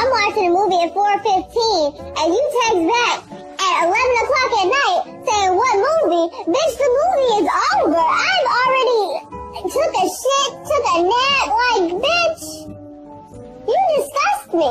I'm watching a movie at 4:15, and you text back at 11 o'clock at night saying, what movie? Bitch, the movie is over. I've already took a shit, took a nap, like, bitch. You disgust me.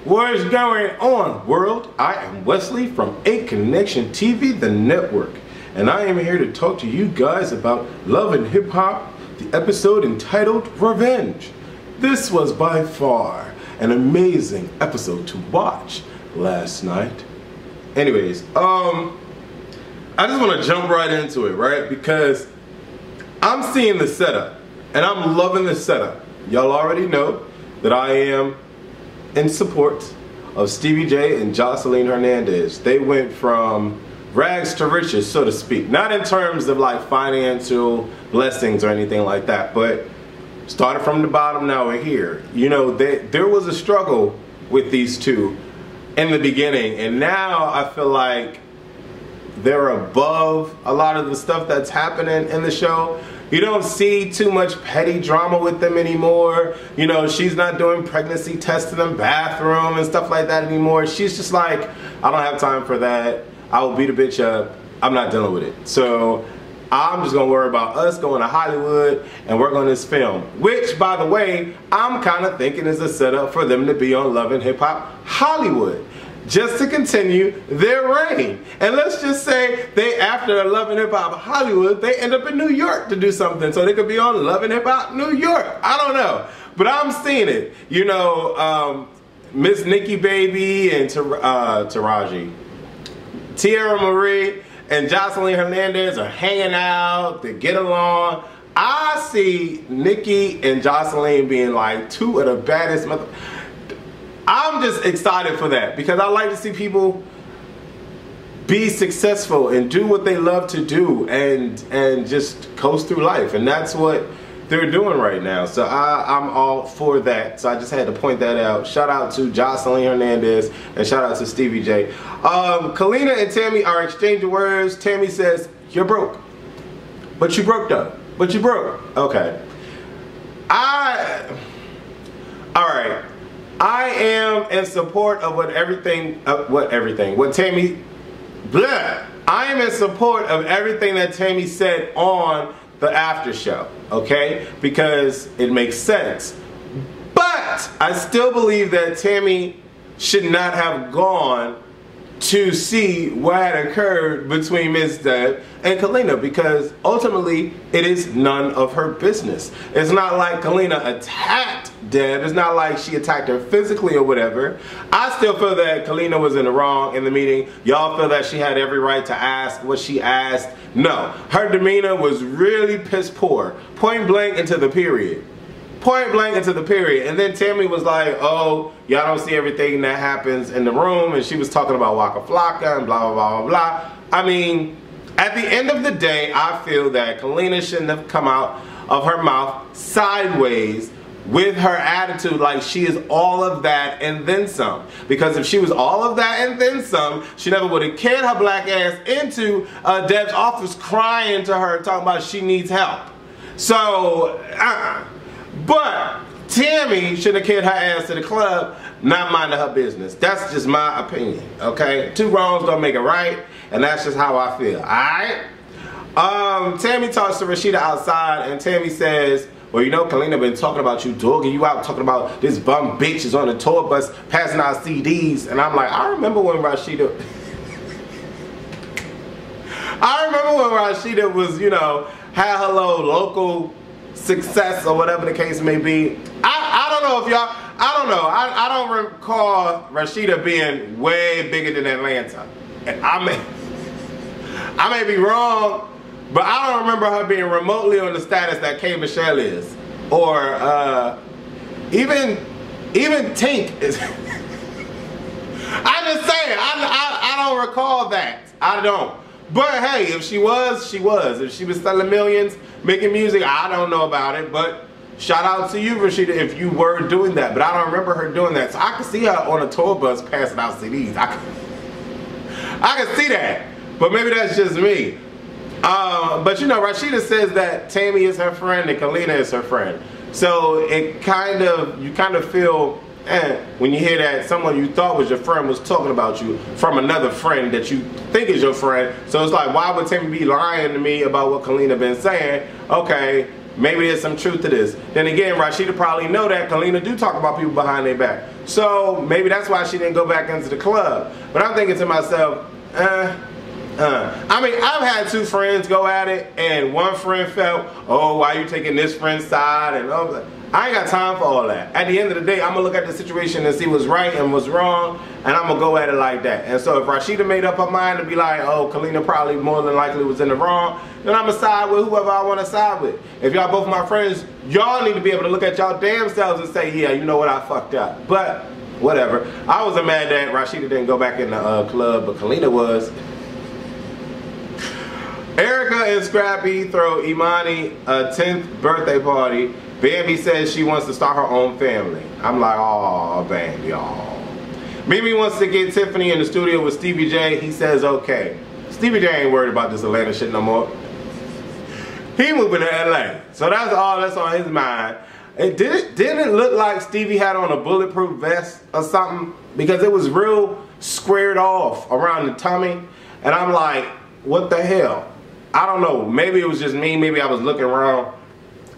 What is going on, world? I am Wesley from A Connection TV, the network, and I am here to talk to you guys about Love and Hip Hop, the episode entitled Revenge. This was by far an amazing episode to watch last night. Anyways, I just want to jump right into it, right? Because I'm seeing the setup, and I'm loving the setup. Y'all already know that I am in support of Stevie J and Joseline Hernandez. They went from rags to riches, so to speak. Not in terms of like financial blessings or anything like that, but started from the bottom, now we're here. You know, there was a struggle with these two in the beginning, and now I feel like they're above a lot of the stuff that's happening in the show. You don't see too much petty drama with them anymore. You know, she's not doing pregnancy tests in the bathroom and stuff like that anymore. She's just like, I don't have time for that. I will beat a bitch up. I'm not dealing with it. So I'm just gonna worry about us going to Hollywood and work on this film. Which, by the way, I'm kind of thinking is a setup for them to be on Love and Hip Hop Hollywood, just to continue their reign. And let's just say they, after Love and Hip Hop Hollywood, they end up in New York to do something, so they could be on Love and Hip Hop New York. I don't know, but I'm seeing it. You know, Miss Nikki Baby and Taraji, Tierra Marie and Joseline Hernandez are hanging out, they get along. I see Nikki and Joseline being like two of the baddest I'm just excited for that, because I like to see people be successful and do what they love to do and just coast through life, and that's what they're doing right now. So I'm all for that. So I just had to point that out. Shout out to Joseline Hernandez and shout out to Stevie J. Kalina and Tammy are exchanging words. Tammy says, "You're broke, but you broke though. But you broke." Okay. All right. I am in support of what Tammy, I am in support of everything that Tammy said on the after show, okay? Because it makes sense. But I still believe that Tammy should not have gone to see what had occurred between Ms. Deb and Kalina, because ultimately it is none of her business. It's not like Kalina attacked Deb. It's not like she attacked her physically or whatever. I still feel that Kalina was in the wrong in the meeting. Y'all feel that she had every right to ask what she asked. No, her demeanor was really piss poor. Point blank into the period. Point blank into the period. And then Tammy was like, oh, y'all don't see everything that happens in the room, and she was talking about Waka Flocka and blah, blah, blah, blah, blah. I mean, at the end of the day, I feel that Kalina shouldn't have come out of her mouth sideways with her attitude like she is all of that and then some. Because if she was all of that and then some, she never would have carried her black ass into Deb's office crying to her, talking about she needs help. So, But Tammy should have carried her ass to the club, not minding her business. That's just my opinion, okay? Two wrongs don't make it right, and that's just how I feel, alright? Tammy talks to Rashida outside, and Tammy says, well, you know, Kalina been talking about you, dogging you out, talking about this bum bitch is on the tour bus passing out CDs. And I'm like, I remember when Rashida was, you know, had her little local success or whatever the case may be. I don't know if y'all, I don't recall Rashida being way bigger than Atlanta. And I may be wrong, but I don't remember her being remotely on the status that K. Michelle is, or even Tink is. I'm just saying, I don't recall that. I don't. But hey, if she was, she was. If she was selling millions, making music, I don't know about it. But shout out to you, Rashida, if you were doing that. But I don't remember her doing that. So I could see her on a tour bus passing out CDs. I could see that. But maybe that's just me. But you know, Rashida says that Tammy is her friend and Kalina is her friend. So it kind of, you kind of feel, when you hear that someone you thought was your friend was talking about you from another friend that you think is your friend. So it's like, why would Tammy be lying to me about what Kalina been saying? Okay, maybe there's some truth to this. Then again, Rashida probably know that Kalina do talk about people behind their back. So maybe that's why she didn't go back into the club. But I'm thinking to myself, I mean, I've had two friends go at it, and one friend felt, oh, why you taking this friend's side? And I ain't got time for all that. At the end of the day, I'm going to look at the situation and see what's right and what's wrong, and I'm going to go at it like that. And so if Rashida made up her mind to be like, oh, Kalina probably more than likely was in the wrong, then I'm going to side with whoever I want to side with. If y'all both my friends, y'all need to be able to look at y'all damn selves and say, yeah, you know what, I fucked up. But whatever. I wasn't mad that Rashida didn't go back in the club, but Kalina was. Erica and Scrappy throw Imani a 10th birthday party. Bambi says she wants to start her own family. I'm like, oh, Bambi, oh. Mimi wants to get Tiffany in the studio with Stevie J. He says, okay. Stevie J ain't worried about this Atlanta shit no more. He moving to LA. So that's all that's on his mind. Didn't it look like Stevie had on a bulletproof vest or something? Because it was real squared off around the tummy. And I'm like, what the hell? I don't know. Maybe it was just me. Maybe I was looking wrong.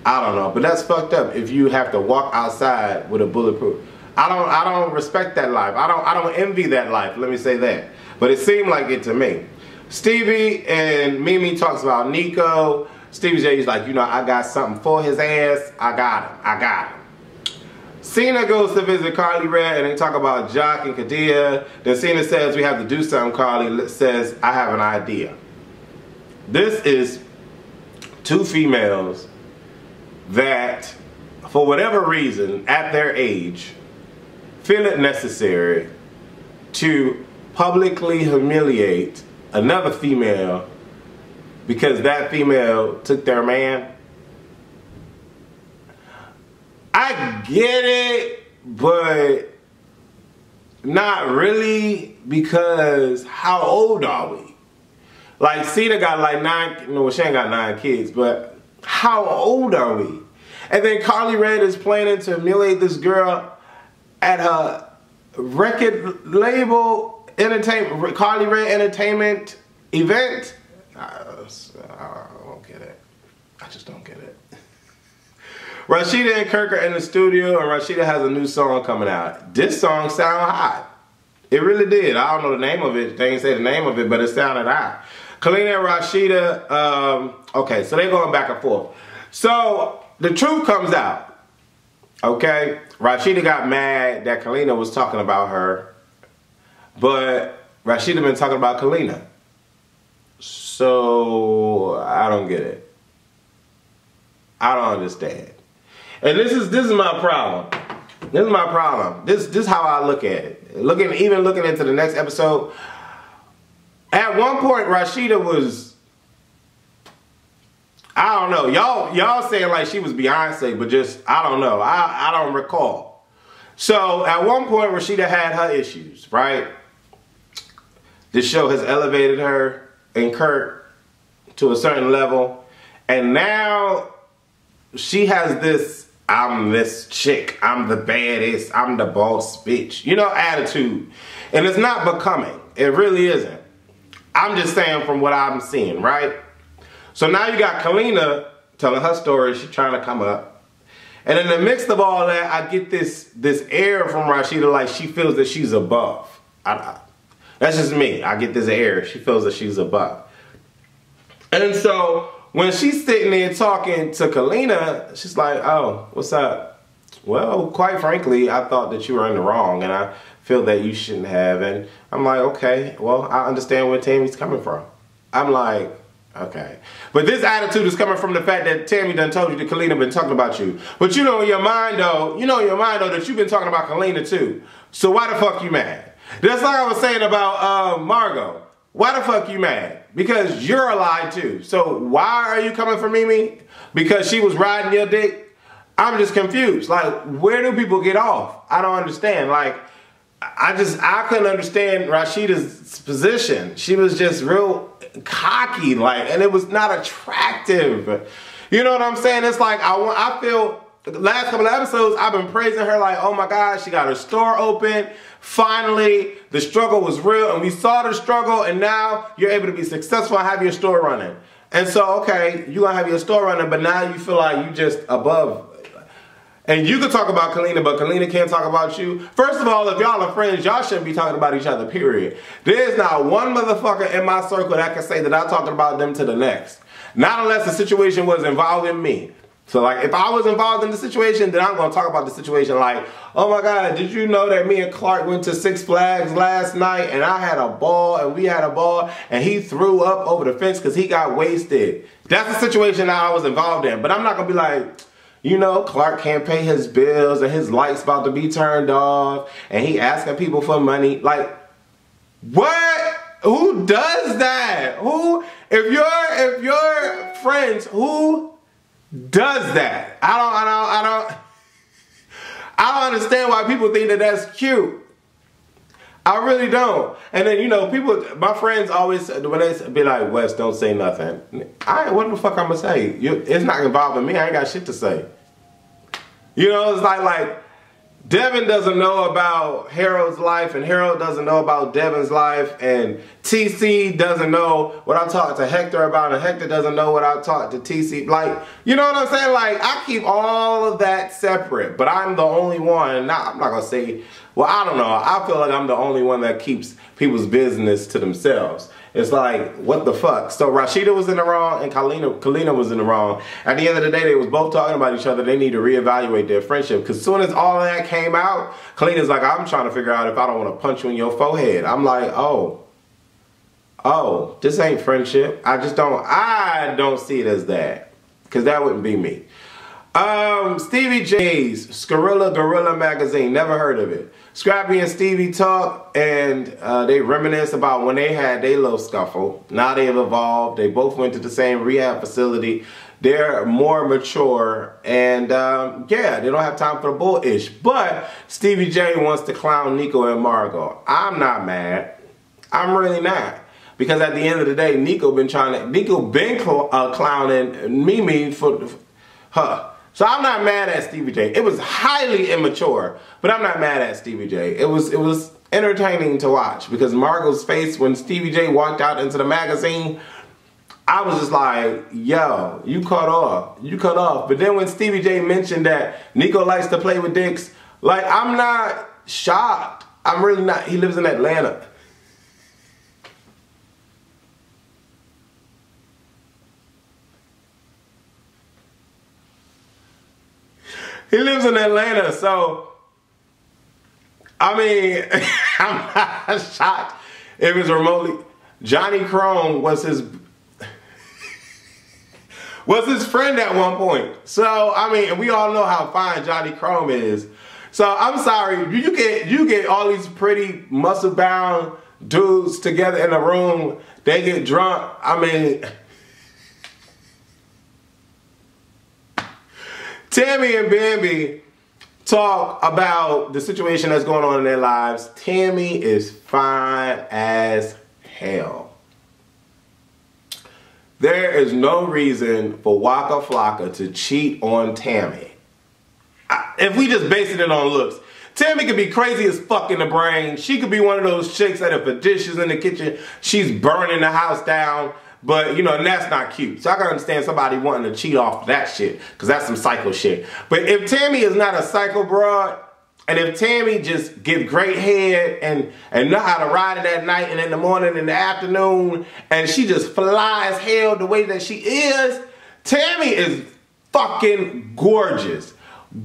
I don't know. But that's fucked up if you have to walk outside with a bulletproof. I don't respect that life. I don't envy that life. Let me say that. But it seemed like it to me. Stevie and Mimi talks about Nico. Stevie J's like, you know, I got something for his ass. I got him. I got him. Cena goes to visit Carly Red and they talk about Jock and Kadia. Then Cena says we have to do something. Carly says, I have an idea. This is two females that, for whatever reason, at their age, feel it necessary to publicly humiliate another female because that female took their man. I get it, but not really, because how old are we? Like, Cena got like 9, no, she ain't got 9 kids, but how old are we? And then Carly Red is planning to humiliate this girl at her record label entertainment, Carly Red Entertainment event. I don't get it. I just don't get it. Rashida and Kirk are in the studio, and Rashida has a new song coming out. This song sound hot. It really did. I don't know the name of it. They didn't say the name of it, but it sounded hot. Kalina and Rashida, okay, so they're going back and forth. So the truth comes out, okay? Rashida got mad that Kalina was talking about her, but Rashida been talking about Kalina. So I don't get it. I don't understand. And this is my problem. This is my problem. This is how I look at it. Even looking into the next episode. At one point, Rashida was, I don't know. Y'all saying like she was Beyonce, but just, I don't know. I don't recall. So at one point, Rashida had her issues, right? This show has elevated her and Kurt to a certain level. And now she has this, I'm this chick, I'm the baddest, I'm the boss bitch, you know, attitude. And it's not becoming. It really isn't. I'm just saying from what I'm seeing, right? So now you got Kalina telling her story. She's trying to come up. And in the midst of all that, I get this air from Rashida like she feels that she's above. That's just me. I get this air. She feels that she's above. And so when she's sitting there talking to Kalina, she's like, oh, what's up? Well, quite frankly, I thought that you were in the wrong, and I feel that you shouldn't have. And I'm like, okay, well, I understand where Tammy's coming from. I'm like, okay. But this attitude is coming from the fact that Tammy done told you that Kalina been talking about you. But you know in your mind though, that you've been talking about Kalina too. So why the fuck you mad? That's like I was saying about Margot. Why the fuck you mad? Because you're a lie too. So why are you coming for Mimi? Because she was riding your dick? I'm just confused. Like, where do people get off? I don't understand. Like, I couldn't understand Rashida's position. She was just real cocky, like, and it was not attractive. You know what I'm saying? It's like, I feel the last couple of episodes, I've been praising her like, oh my God, she got her store open. Finally, the struggle was real and we saw the struggle, and now you're able to be successful and have your store running. And so, okay, you're going to have your store running, but now you feel like you just above. And you can talk about Kalina, but Kalina can't talk about you. First of all, if y'all are friends, y'all shouldn't be talking about each other, period. There's not one motherfucker in my circle that can say that I'm talking about them to the next. Not unless the situation was involving me. So like, if I was involved in the situation, then I'm going to talk about the situation like, oh my God, did you know that me and Clark went to Six Flags last night and I had a ball and we had a ball and he threw up over the fence because he got wasted. That's the situation that I was involved in. But I'm not going to be like, you know, Clark can't pay his bills and his light's about to be turned off and he asking people for money. Like, what? Who does that? Who, if you're friends, who does that? I don't understand why people think that that's cute. I really don't. And then, you know, people, my friends always, when they be like, Wes, don't say nothing. What the fuck I'm gonna say? It's not involving me. I ain't got shit to say. You know, it's like Devin doesn't know about Harold's life, and Harold doesn't know about Devin's life, and TC doesn't know what I talked to Hector about, and Hector doesn't know what I talked to TC. Like, you know what I'm saying? Like, I keep all of that separate, but I'm the only one. Now, I'm not gonna say, well, I don't know. I feel like I'm the only one that keeps people's business to themselves. It's like, what the fuck? So Rashida was in the wrong and Kalina was in the wrong. At the end of the day, they was both talking about each other. They need to reevaluate their friendship. Because as soon as all of that came out, Kalina's like, I'm trying to figure out if I don't want to punch you in your forehead. I'm like, oh, this ain't friendship. I don't see it as that. Because that wouldn't be me. Stevie J's Skrilla Gorilla Magazine, never heard of it. Scrappy and Stevie talk and they reminisce about when they had their little scuffle. Now they've evolved. They both went to the same rehab facility. They're more mature and yeah, they don't have time for the bullish. But Stevie J wants to clown Nico and Margot. I'm not mad. I'm really not. Because at the end of the day, Nico been clowning Mimi for her. So I'm not mad at Stevie J. It was highly immature, but I'm not mad at Stevie J. It was entertaining to watch because Margot's face when Stevie J walked out into the magazine, I was just like, yo, you cut off. You cut off. But then when Stevie J mentioned that Nico likes to play with dicks, like, I'm not shocked. I'm really not. He lives in Atlanta. He lives in Atlanta, so, I mean, I'm not shocked if it's remotely. Johnny Chrome was his friend at one point. So, I mean, we all know how fine Johnny Chrome is. So, I'm sorry, you get all these pretty muscle-bound dudes together in a room, they get drunk, I mean... Tammy and Bambi talk about the situation that's going on in their lives. Tammy is fine as hell. There is no reason for Waka Flocka to cheat on Tammy. If we just basing it on looks, Tammy could be crazy as fuck in the brain. She could be one of those chicks that if the dishes in the kitchen, she's burning the house down. But, you know, and that's not cute. So I can understand somebody wanting to cheat off that shit. Because that's some psycho shit. But if Tammy is not a psycho broad, and if Tammy just give great head and know how to ride it at night and in the morning and the afternoon, and she just flies hell the way that she is, Tammy is fucking gorgeous.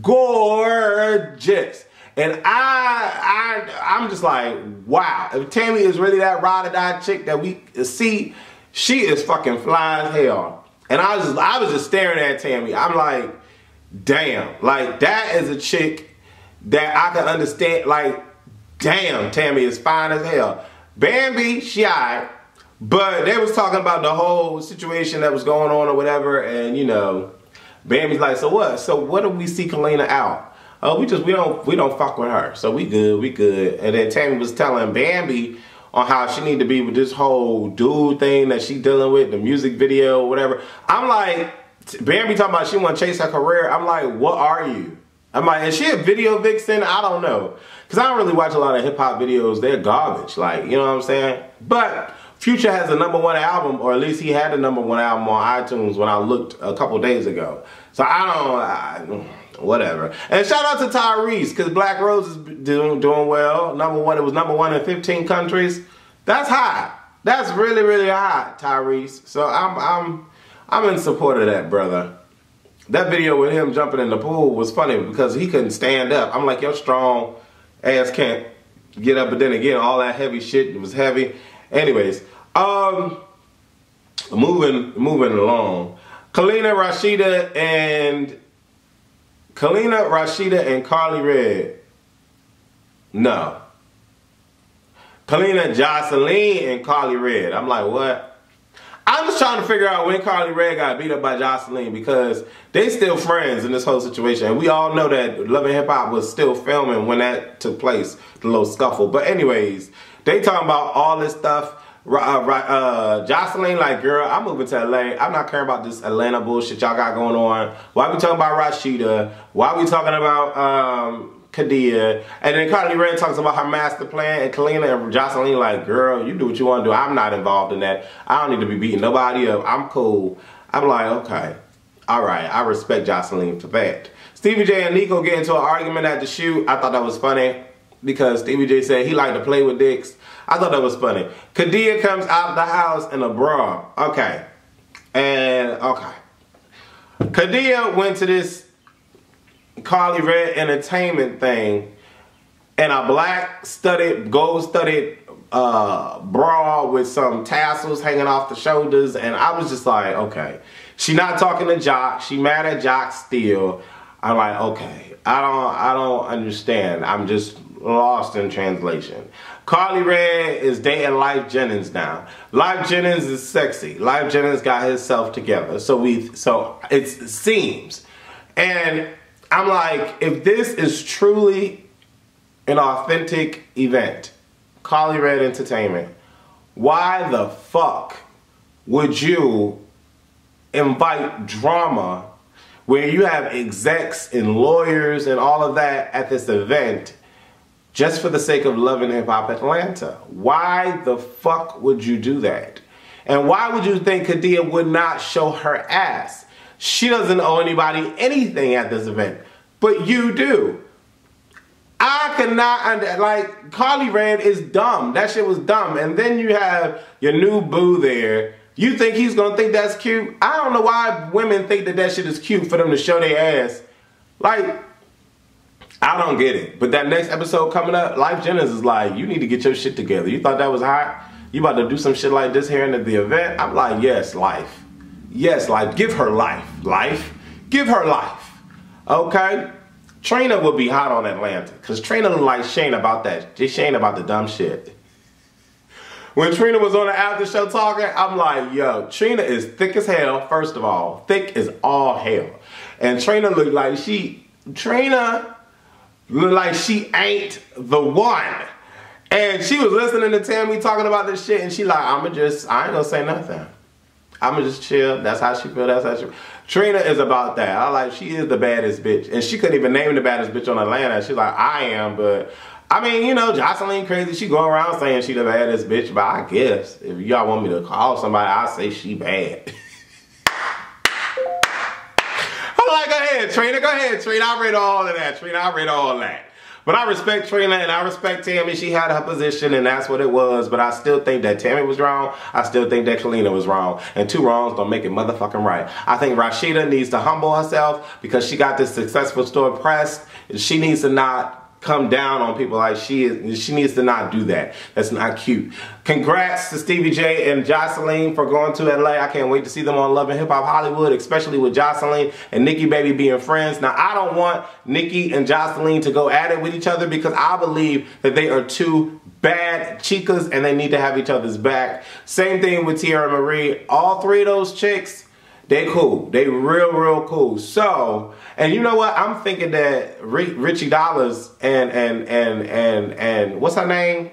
Gorgeous. And I'm just like, wow. If Tammy is really that ride or die chick that we see, she is fucking fly as hell. And I was just staring at Tammy. I'm like, damn. Like, that is a chick that I can understand. Like, damn, Tammy is fine as hell. Bambi, she alright. But they was talking about the whole situation that was going on or whatever. And, you know, Bambi's like, so what? So what do we see Kalina out? Oh, we don't fuck with her. So we good. And then Tammy was telling Bambi on how she need to be with this whole dude thing that she dealing with, the music video or whatever. I'm like, Bambi talking about she want to chase her career. I'm like, what are you? I'm like, is she a video vixen? I don't know. Because I don't really watch a lot of hip-hop videos. They're garbage. Like, you know what I'm saying? But Future has a #1 album, or at least he had a #1 album on iTunes when I looked a couple days ago. So whatever. And shout out to Tyrese, because Black Rose is doing well. #1, it was #1 in 15 countries. That's hot. That's really, really hot, Tyrese. So I'm in support of that, brother. That video with him jumping in the pool was funny because he couldn't stand up. I'm like, your strong ass can't get up, but then again, all that heavy shit, it was heavy. Anyways, moving along. Kalina Rashida and Carly Red. No. Kalina Jocelyn and Carly Red. I'm like, what? I'm just trying to figure out when Carly Red got beat up by Jocelyn, because they still friends in this whole situation. And we all know that Love and Hip Hop was still filming when that took place, the little scuffle. But anyways, they talking about all this stuff. Jocelyn like, girl, I'm moving to LA. I'm not caring about this Atlanta bullshit y'all got going on. Why we talking about Rashida? Why we talking about Kadia? And then Carly Red talks about her master plan, and Kalina and Jocelyn like, girl, you do what you want to do. I'm not involved in that. I don't need to be beating nobody up. I'm cool. I'm like, okay. Alright, I respect Jocelyn for that. Stevie J and Nico get into an argument at the shoot. I thought that was funny because Stevie J said he liked to play with dicks. I thought that was funny. Kadia comes out of the house in a bra. Okay. And, okay. Kadia went to this Carly Red Entertainment thing in a black studded, gold studded bra with some tassels hanging off the shoulders, and I was just like, okay. She not talking to Jock. She mad at Jock still. I'm like, okay. I don't understand. I'm just lost in translation. Carly Red is dating Lyfe Jennings now. Lyfe Jennings is sexy. Lyfe Jennings got himself together. So it seems. And I'm like, if this is truly an authentic event, Carly Red Entertainment, why the fuck would you invite drama where you have execs and lawyers and all of that at this event just for the sake of Love and Hip Hop Atlanta? Why the fuck would you do that? And why would you think Kadia would not show her ass? She doesn't owe anybody anything at this event, but you do. I cannot, like, Carly Red is dumb. That shit was dumb. And then you have your new boo there. You think he's gonna think that's cute? I don't know why women think that shit is cute for them to show their ass. Like, I don't get it. But that next episode coming up, Lyfe Jennings is like, you need to get your shit together. You thought that was hot? You about to do some shit like this here at the event? I'm like, yes, Lyfe. Yes, Lyfe. Give her life. Lyfe. Give her life. Okay? Trina would be hot on Atlanta. Because Trina look like Shane about that. Just Shane about the dumb shit. When Trina was on the after show talking, I'm like, yo, Trina is thick as hell, first of all. Thick as all hell. And Trina looked like she ain't the one. And she was listening to Tammy talking about this shit, and she like, I ain't gonna say nothing. I'ma just chill. That's how she feel. That's how she. Trina is about that. I like, she is the baddest bitch. And she couldn't even name the baddest bitch on Atlanta. She's like, I am, but I mean, you know, Jocelyn crazy. She going around saying she the baddest bitch, but I guess if y'all want me to call somebody, I'll say she bad. I'm like, go ahead, Trina. Go ahead, Trina. I read all of that. Trina, I read all that. But I respect Trina and I respect Tammy. She had her position and that's what it was. But I still think that Tammy was wrong. I still think that Kalina was wrong. And two wrongs don't make it motherfucking right. I think Rashida needs to humble herself because she got this successful store pressed. She needs to not come down on people like she is. She needs to not do that. That's not cute. Congrats to Stevie J and Jocelyn for going to LA. I can't wait to see them on Love and Hip Hop Hollywood, especially with Jocelyn and Nikki Baby being friends. Now, I don't want Nikki and Jocelyn to go at it with each other because I believe that they are two bad chicas and they need to have each other's back. Same thing with Tierra Marie. All three of those chicks, they cool. They real cool. So, and you know what? I'm thinking that Richie Dollars and what's her name?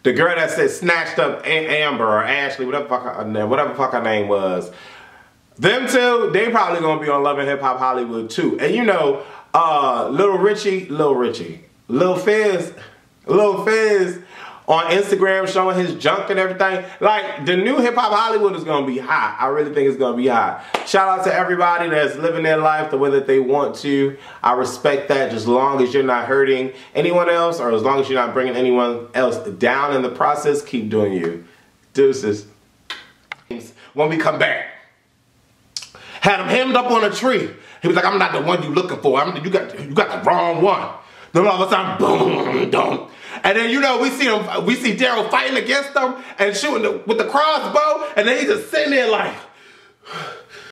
The girl that said snatched up Amber or Ashley, whatever fuck her name was. Them two, they probably gonna be on Love and Hip Hop Hollywood too. And you know, Lil Fizz on Instagram showing his junk and everything. Like, the new Hip Hop Hollywood is gonna be hot. I really think it's gonna be hot. Shout out to everybody that's living their life the way that they want to. I respect that, just as long as you're not hurting anyone else, or as long as you're not bringing anyone else down in the process, keep doing you. Deuces. When we come back, had him hemmed up on a tree. He was like, I'm not the one you looking for. You got the wrong one. Then all of a sudden, boom, boom. And then, you know, we see Daryl fighting against them and shooting with the crossbow, and then he's just sitting there like,